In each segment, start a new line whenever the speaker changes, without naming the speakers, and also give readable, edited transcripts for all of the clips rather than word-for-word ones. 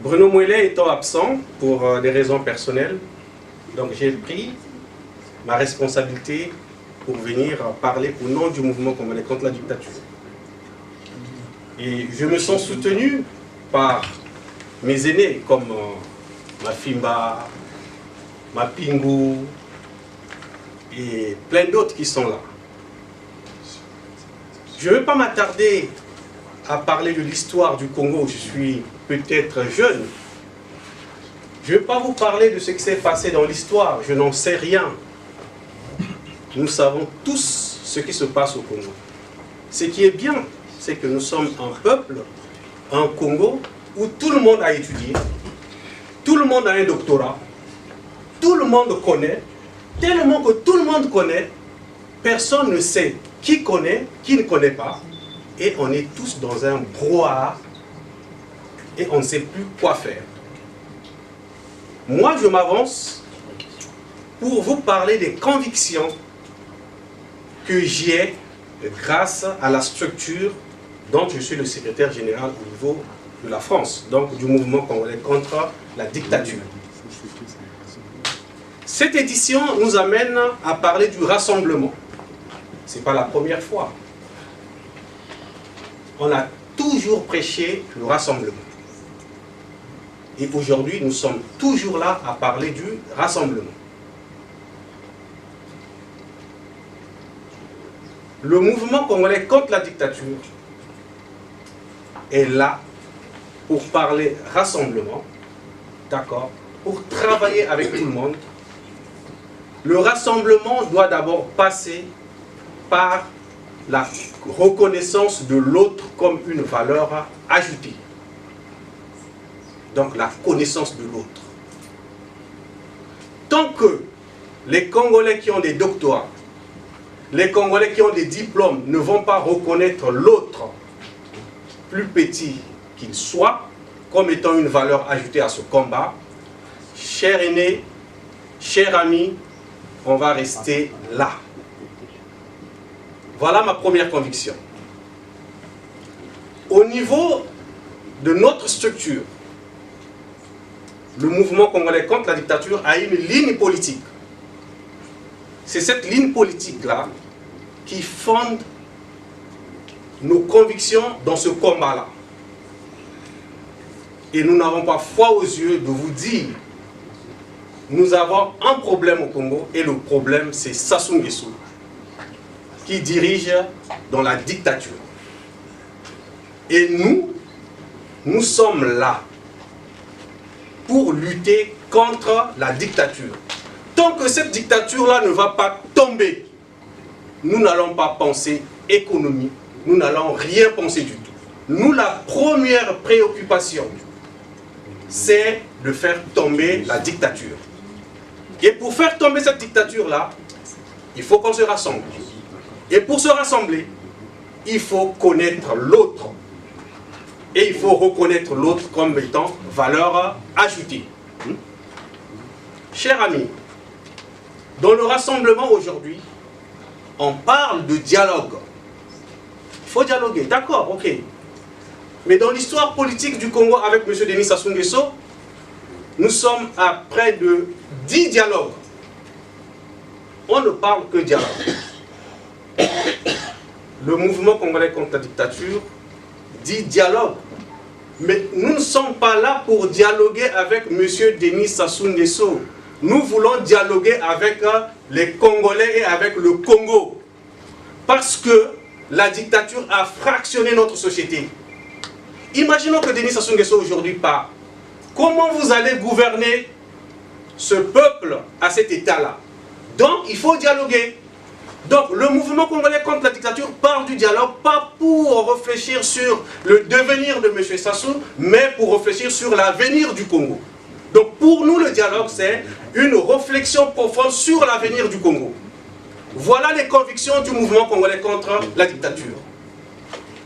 Bruno Mouelet étant absent pour des raisons personnelles, donc j'ai pris ma responsabilité pour venir parler au nom du mouvement congolais contre la dictature. Et je me sens soutenu par mes aînés comme Mafimba, Mapingu et plein d'autres qui sont là. Je ne vais pas m'attarder à parler de l'histoire du Congo, je suis peut-être jeune. Je ne vais pas vous parler de ce qui s'est passé dans l'histoire, je n'en sais rien. Nous savons tous ce qui se passe au Congo. Ce qui est bien, c'est que nous sommes un peuple, un Congo, où tout le monde a étudié, tout le monde a un doctorat, tout le monde connaît, tellement que tout le monde connaît, personne ne sait qui connaît, qui ne connaît pas, et on est tous dans un brouhaha, et on ne sait plus quoi faire. Moi, je m'avance pour vous parler des convictions que j'ai grâce à la structure dont je suis le secrétaire général au niveau de la France, donc du mouvement congolais contre la dictature. Cette édition nous amène à parler du rassemblement. Ce n'est pas la première fois. On a toujours prêché le rassemblement. Et aujourd'hui, nous sommes toujours là à parler du rassemblement. Le mouvement congolais contre la dictature est là pour parler rassemblement, d'accord, pour travailler avec tout le monde. Le rassemblement doit d'abord passer par la reconnaissance de l'autre comme une valeur ajoutée. Donc la connaissance de l'autre. Tant que les Congolais qui ont des doctorats, les Congolais qui ont des diplômes ne vont pas reconnaître l'autre, plus petit qu'il soit, comme étant une valeur ajoutée à ce combat, chers aînés, chers amis, on va rester là. Voilà ma première conviction. Au niveau de notre structure, le mouvement congolais contre la dictature a une ligne politique. C'est cette ligne politique-là qui fonde nos convictions dans ce combat-là. Et nous n'avons pas foi aux yeux de vous dire nous avons un problème au Congo et le problème c'est Sassou Nguesso qui dirige dans la dictature. Et nous sommes là pour lutter contre la dictature. Tant que cette dictature-là ne va pas tomber, nous n'allons pas penser économie, nous n'allons rien penser du tout. Nous, la première préoccupation, c'est de faire tomber la dictature. Et pour faire tomber cette dictature-là, il faut qu'on se rassemble. Et pour se rassembler, il faut connaître l'autre. Et il faut reconnaître l'autre comme étant valeur ajoutée. Chers amis, dans le rassemblement aujourd'hui, on parle de dialogue. Il faut dialoguer, d'accord, ok. Mais dans l'histoire politique du Congo avec M. Denis Sassou Nguesso, nous sommes à près de 10 dialogues. On ne parle que dialogue. Le mouvement congolais contre la dictature dit dialogue. Mais nous ne sommes pas là pour dialoguer avec M. Denis Sassou Nguesso. Nous voulons dialoguer avec les Congolais et avec le Congo. Parce que la dictature a fractionné notre société. Imaginons que Denis Sassou Nguesso aujourd'hui part. Comment vous allez gouverner ce peuple à cet état-là? Donc il faut dialoguer. Donc le mouvement congolais contre la dictature parle du dialogue, pas pour réfléchir sur le devenir de M. Sassou, mais pour réfléchir sur l'avenir du Congo. Donc pour nous le dialogue c'est une réflexion profonde sur l'avenir du Congo. Voilà les convictions du mouvement congolais contre la dictature.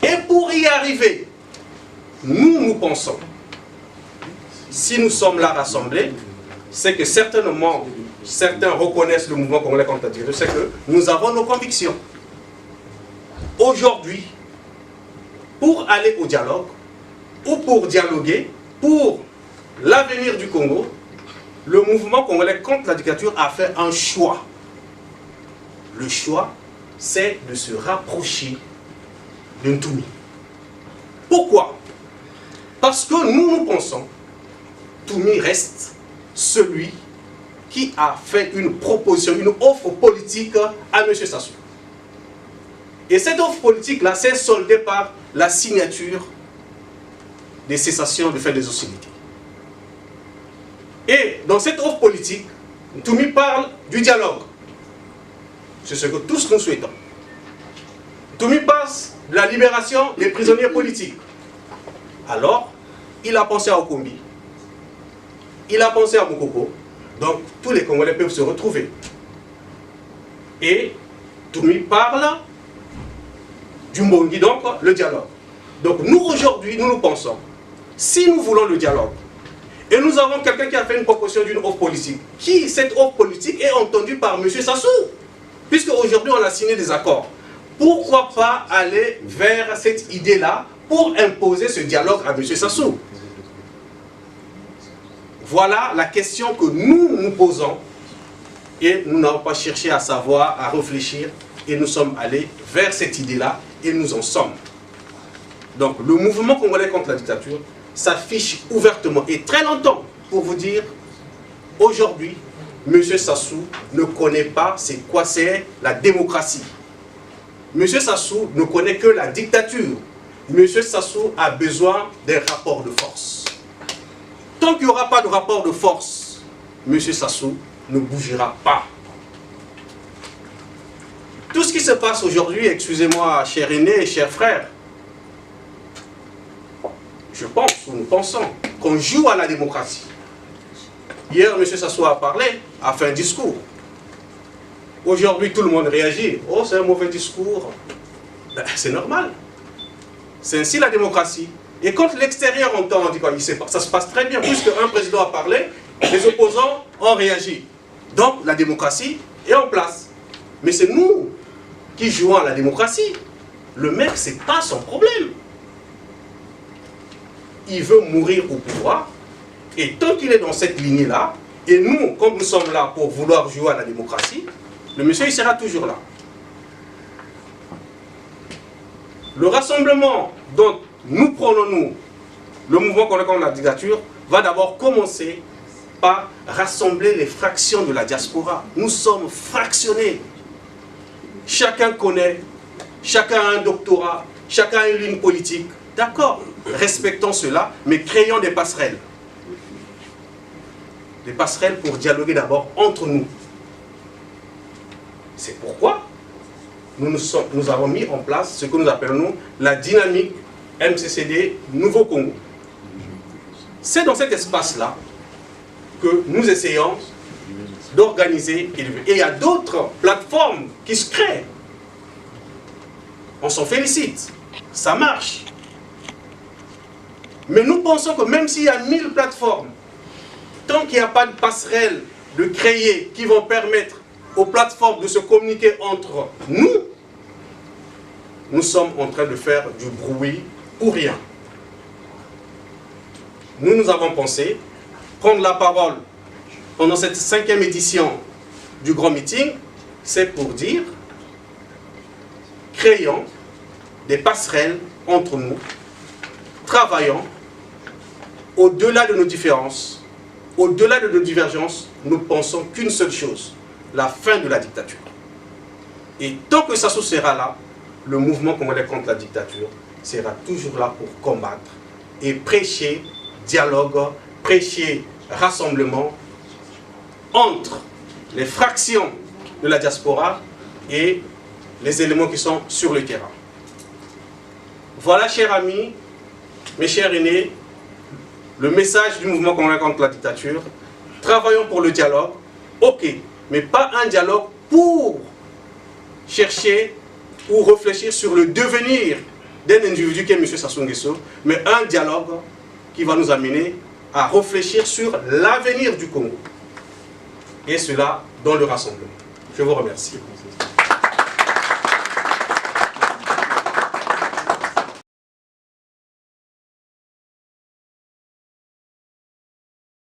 Et pour y arriver, nous pensons, si nous sommes là rassemblés, c'est que certainement, certains reconnaissent le mouvement congolais contre la dictature, c'est que nous avons nos convictions. Aujourd'hui, pour aller au dialogue, ou pour dialoguer, pour l'avenir du Congo, le mouvement congolais contre la dictature a fait un choix. Le choix, c'est de se rapprocher de Ntoumi. Pourquoi? Parce que nous pensons que Ntoumi reste celui qui a fait une proposition, une offre politique à M. Sassou. Et cette offre politique-là s'est soldée par la signature des cessations de fin des hostilités. Et dans cette offre politique, Ntoumi parle du dialogue. C'est ce que tous nous souhaitons. Ntoumi passe de la libération des prisonniers politiques. Alors, il a pensé à Okombi, il a pensé à Mukoko, donc tous les Congolais peuvent se retrouver. Et Ntoumi parle du Mbongi, donc le dialogue. Donc nous aujourd'hui, nous pensons, si nous voulons le dialogue, et nous avons quelqu'un qui a fait une proposition d'une offre politique, qui cette offre politique est entendue par M. Sassou, puisque aujourd'hui on a signé des accords. Pourquoi pas aller vers cette idée-là pour imposer ce dialogue à M. Sassou? Voilà la question que nous nous posons et nous n'avons pas cherché à savoir, à réfléchir et nous sommes allés vers cette idée-là et nous en sommes. Donc le mouvement congolais contre la dictature s'affiche ouvertement et très longtemps pour vous dire aujourd'hui, M. Sassou ne connaît pas c'est quoi c'est la démocratie. M. Sassou ne connaît que la dictature. M. Sassou a besoin d'un rapport de force. Tant qu'il n'y aura pas de rapport de force, M. Sassou ne bougera pas. Tout ce qui se passe aujourd'hui, excusez-moi, cher aîné et chers frères, je pense, ou nous pensons, qu'on joue à la démocratie. Hier, M. Sassou a parlé, a fait un discours. Aujourd'hui, tout le monde réagit. Oh, c'est un mauvais discours. Ben, c'est normal. C'est ainsi la démocratie. Et quand l'extérieur entend, on dit quoi, ça se passe très bien, puisque un président a parlé, les opposants ont réagi. Donc, la démocratie est en place. Mais c'est nous qui jouons à la démocratie. Le mec, c'est pas son problème. Il veut mourir au pouvoir. Et tant qu'il est dans cette lignée-là, et nous, comme nous sommes là pour vouloir jouer à la démocratie, le monsieur, il sera toujours là. Le rassemblement dont nous prenons, nous, le mouvement contre la dictature, va d'abord commencer par rassembler les fractions de la diaspora. Nous sommes fractionnés. Chacun connaît, chacun a un doctorat, chacun a une ligne politique. D'accord, respectons cela, mais créons des passerelles. Des passerelles pour dialoguer d'abord entre nous. C'est pourquoi nous avons mis en place ce que nous appelons la dynamique MCCD Nouveau Congo. C'est dans cet espace-là que nous essayons d'organiser. Et il y a d'autres plateformes qui se créent. On s'en félicite. Ça marche. Mais nous pensons que même s'il y a 1000 plateformes, tant qu'il n'y a pas de passerelle de créer qui vont permettre aux plateformes de se communiquer entre nous, nous sommes en train de faire du bruit pour rien. Nous avons pensé prendre la parole pendant cette 5e édition du grand meeting, c'est pour dire, créons des passerelles entre nous, travaillons au-delà de nos différences, au-delà de nos divergences, nous pensons qu'une seule chose, la fin de la dictature. Et tant que Sassou sera là, le mouvement congolais contre la dictature sera toujours là pour combattre et prêcher dialogue, prêcher rassemblement entre les fractions de la diaspora et les éléments qui sont sur le terrain. Voilà, chers amis, mes chers aînés, le message du mouvement congolais contre la dictature. Travaillons pour le dialogue, ok, mais pas un dialogue pour chercher ou réfléchir sur le devenir d'un individu qui est M. Sassou Nguesso, mais un dialogue qui va nous amener à réfléchir sur l'avenir du Congo. Et cela dans le rassemblement. Je vous remercie.